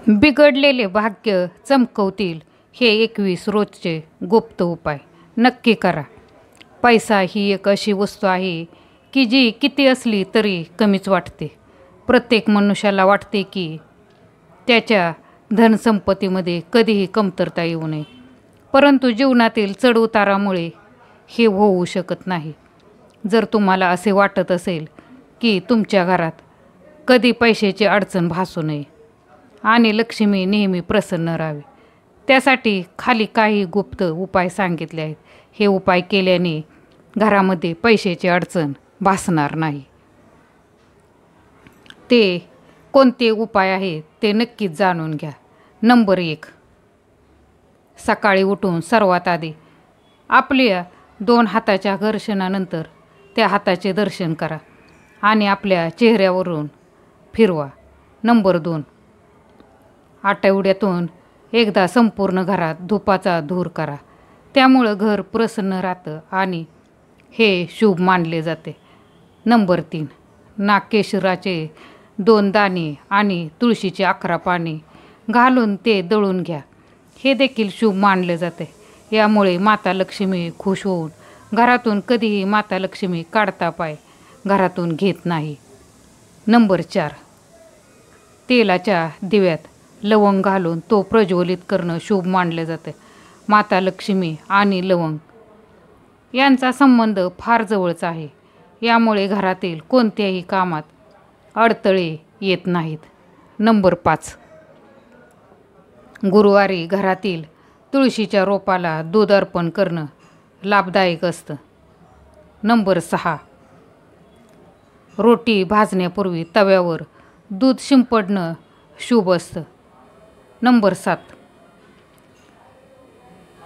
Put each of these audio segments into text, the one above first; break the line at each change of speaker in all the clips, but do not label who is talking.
बिघडलेले भाग्य चमकवतील हे 21 रोजचे गुप्त उपाय नक्की करा. पैसा ही एक अशी वस्तू आहे की जी किती असली तरी कमीच वाटते. प्रत्येक मनुष्याला वाटते की त्याच्या धनसंपत्तीमध्ये कधीही कमतरता येऊ नये. परंतु जीवनातील चढउतारामुळे हे होऊ शकत नाही. जर तुम्हाला असे वाटत असेल की तुमच्या घरात कधी पैशाची अडचण भासू नये आणि लक्ष्मी नेहमी प्रसन्न राहावी, त्यासाठी खाली काही गुप्त उपाय सांगितले आहेत. हे उपाय केल्याने घरामध्ये पैशाची अडचण भासणार नाही. ते कोणते उपाय आहेत ते नक्कीच जाणून घ्या. नंबर 1, सकाळी उठून सर्वात आधी आपल्या 2 हाताच्या घर्षणानंतर त्या हाताचे दर्शन करा आणि आपल्या चेहऱ्यावरून फिरवा. नंबर 2, आठवड्यातून एकदा संपूर्ण घरात धुपाचा धूर करा. त्यामुळं घर प्रसन्न राहतं आणि हे शुभ मानले जाते. नंबर 3, नागकेशराचे 2 दाणे आणि तुळशीचे 11 पाने घालून ते दळून घ्या. हे देखील शुभ मानले जाते. यामुळे माता लक्ष्मी खुश होऊन घरातून कधीही माता लक्ष्मी काढता पाय घरातून घेत नाही. नंबर 4, तेलाच्या दिव्यात लवंग घालून तो प्रज्वलित करणं शुभ मानले जाते. माता लक्ष्मी आणि लवंग यांचा संबंध फार जवळचा आहे. यामुळे घरातील कोणत्याही कामात अडथळे येत नाहीत. नंबर 5, गुरुवारी घरातील तुळशीच्या रोपाला दूध अर्पण करणं लाभदायक असतं. नंबर 6, रोटी भाजण्यापूर्वी तव्यावर दूध शिंपडणं शुभ असतं. नंबर 7,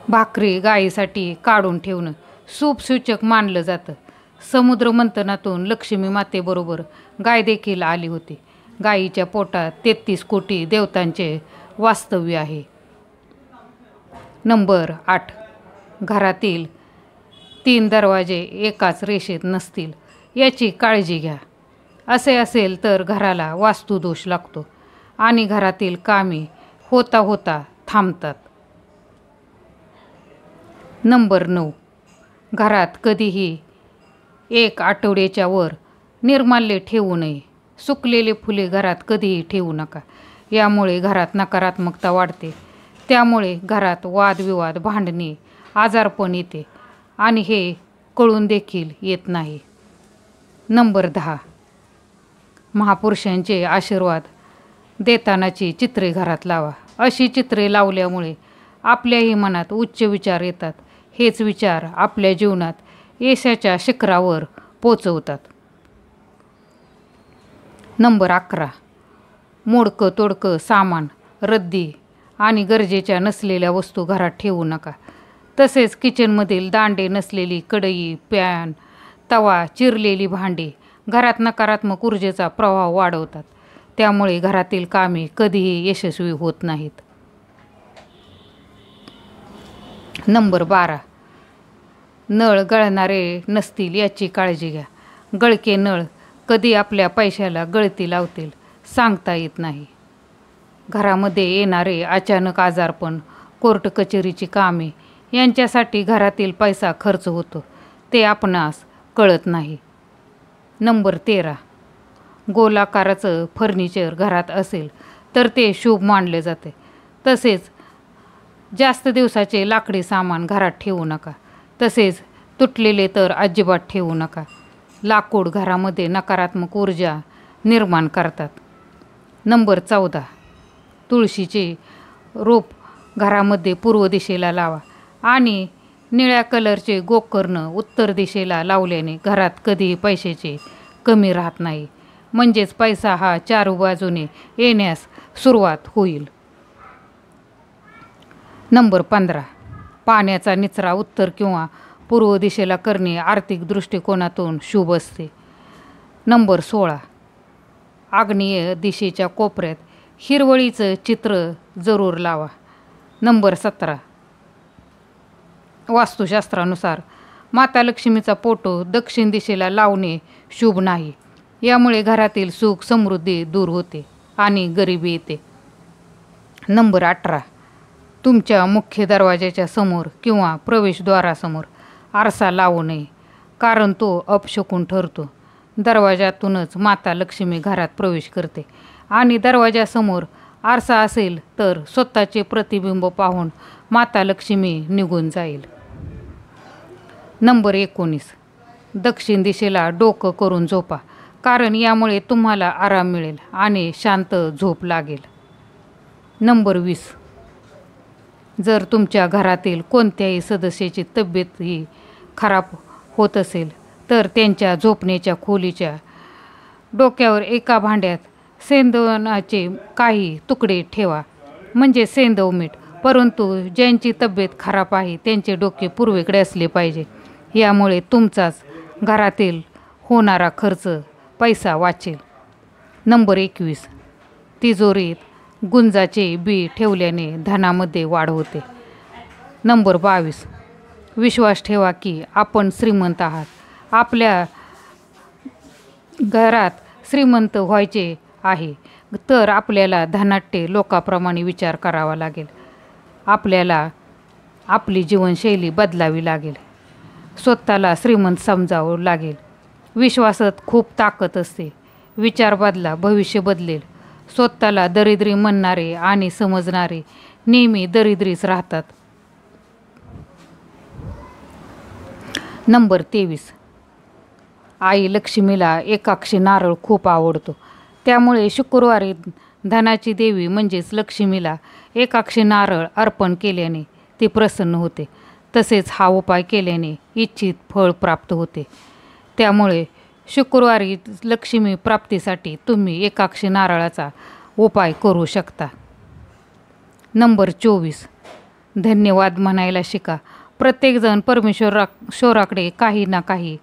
भाकरी गायीसाठी काढून ठेवणं शुभसूचक मानलं जातं. समुद्र मंथनातून लक्ष्मी मातेबरोबर गाय देखील आली होती. गायीच्या पोटात 33 कोटी देवतांचे वास्तव्य आहे. नंबर 8, घरातील 3 दरवाजे एकाच रेषेत नसतील याची काळजी घ्या. असे असेल तर घराला वास्तुदोष लागतो आणि घरातील कामे होता होता थांबतात. नंबर 9, घरात कधीही 1 आठवड्याच्या वर निर्माल्य ठेवू नये. सुकलेले फुले घरात कधीही ठेवू नका. यामुळे घरात नकारात्मकता वाढते. त्यामुळे घरात वादविवाद, भांडणे, आजारपण येते आणि हे कळून देखील येत नाही. नंबर 10, महापुरुषांचे आशीर्वाद देतानाची चित्रे घरात लावा. अशी चित्रे लावल्यामुळे आपल्याही मनात उच्च विचार येतात. हेच विचार आपल्या जीवनात यशाच्या शिखरावर पोचवतात. नंबर 11, मोडकं तोडकं सामान, रद्दी आणि गरजेच्या नसलेल्या वस्तू घरात ठेवू नका. तसेच किचनमधील दांडे नसलेली कढई, पॅन, तवा, चिरलेली भांडी घरात नकारात्मक ऊर्जेचा प्रवाह वाढवतात. त्यामुळे घरातील कामे कधीही यशस्वी होत नाहीत. नंबर 12, नळ गळणारे नसतील याची काळजी घ्या. गळके नळ कधी आपल्या पैशाला गळती लावतील सांगता येत नाही. घरामध्ये येणारे अचानक आजारपण, कोर्ट कचेरीची कामे यांच्यासाठी घरातील पैसा खर्च होतो. ते आपणास कळत नाही. नंबर 13, गोलाकाराचं फर्निचर घरात असेल तर ते शुभ मानले जाते. तसेच जास्त दिवसाचे लाकडी सामान घरात ठेवू नका. तसेच तुटलेले तर अजिबात ठेवू नका. लाकूड घरामध्ये नकारात्मक ऊर्जा निर्माण करतात. नंबर 14, तुळशीचे रोप घरामध्ये पूर्व दिशेला लावा आणि निळ्या कलरचे गोकर्ण उत्तर दिशेला लावल्याने घरात कधीही पैशाची कमी राहत नाही. म्हणजेच पैसा हा 4 बाजूने येण्यास सुरुवात होईल. नंबर 15, पाण्याचा निचरा उत्तर किंवा पूर्व दिशेला करणे आर्थिक दृष्टिकोनातून शुभ असते. नंबर 16, आग्नेय दिशेच्या कोपऱ्यात हिरवळीचं चित्र जरूर लावा. नंबर 17, वास्तुशास्त्रानुसार माता लक्ष्मीचा फोटो दक्षिण दिशेला लावणे शुभ नाही. यामुळे घरातील सुख समृद्धी दूर होते आणि गरिबी येते. नंबर 18, तुमच्या मुख्य दरवाजाच्या समोर किंवा प्रवेशद्वारासमोर आरसा लावू नये, कारण तो अपशकुन ठरतो. दरवाजातूनच माता लक्ष्मी घरात प्रवेश करते आणि दरवाजासमोर आरसा असेल तर स्वतःचे प्रतिबिंब पाहून माता लक्ष्मी निघून जाईल. नंबर 19, दक्षिण दिशेला डोकं करून झोपा, कारण यामुळे तुम्हाला आराम मिळेल आणि शांत झोप लागेल. नंबर 20, जर तुमच्या घरातील कोणत्याही सदस्याची तब्येत ही खराब होत असेल तर त्यांच्या झोपण्याच्या खोलीच्या डोक्यावर एका भांड्यात सेंदवाचे काही तुकडे ठेवा, म्हणजे सेंदव मीठ. परंतु ज्यांची तब्येत खराब आहे त्यांचे डोके पूर्वेकडे असले पाहिजे. यामुळे तुमचाच घरातील होणारा खर्च पैसा वाचेल. नंबर 21, तिजोरीत गुंजाचे बी ठेवल्याने धनामध्ये वाढ होते. नंबर 22, विश्वास ठेवा की आपण श्रीमंत आहात. आपल्या घरात श्रीमंत व्हायचे आहे तर आपल्याला धनाट्य लोकांप्रमाणे विचार करावा लागेल. आपल्याला आपली जीवनशैली बदलावी लागेल. स्वतःला श्रीमंत समजावं लागेल. विश्वासात खूप ताकद असते. विचार बदला, भविष्य बदलेल. स्वतःला दरिद्री म्हणणारे आणि समजणारे नेहमी दरिद्रीच राहतात. नंबर 23, आई लक्ष्मीला एकाक्षी नारळ खूप आवडतो. त्यामुळे शुक्रवारी धनाची देवी म्हणजेच लक्ष्मीला एकाक्षी नारळ अर्पण केल्याने ती प्रसन्न होते. तसेच हा उपाय केल्याने इच्छित फळ प्राप्त होते. त्यामुळे शुक्रवारी लक्ष्मी प्राप्तीसाठी तुम्ही एकाक्षी नारळाचा उपाय करू शकता. नंबर 24, धन्यवाद म्हणायला शिका. प्रत्येकजण परमेश्वराकडे काही ना काही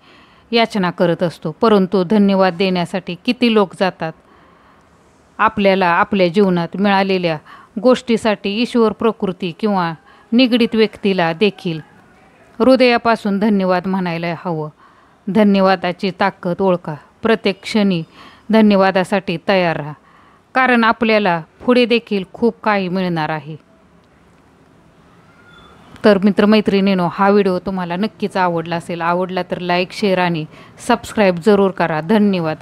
याचना करत असतो, परंतु धन्यवाद देण्यासाठी किती लोक जातात. आपल्याला आपल्या जीवनात मिळालेल्या गोष्टीसाठी ईश्वर, प्रकृती किंवा निगडीत व्यक्तीला देखील हृदयापासून धन्यवाद म्हणायला हवं. धन्यवादाची ताकद ओळखा. प्रत्येक क्षणी धन्यवादासाठी तयार राहा, कारण आपल्याला पुढे देखील खूप काही मिळणार आहे. तर मित्रमैत्रिणींनो, हा व्हिडिओ तुम्हाला नक्कीच आवडला असेल. आवडला तर लाईक, शेअर आणि सबस्क्राईब जरूर करा. धन्यवाद.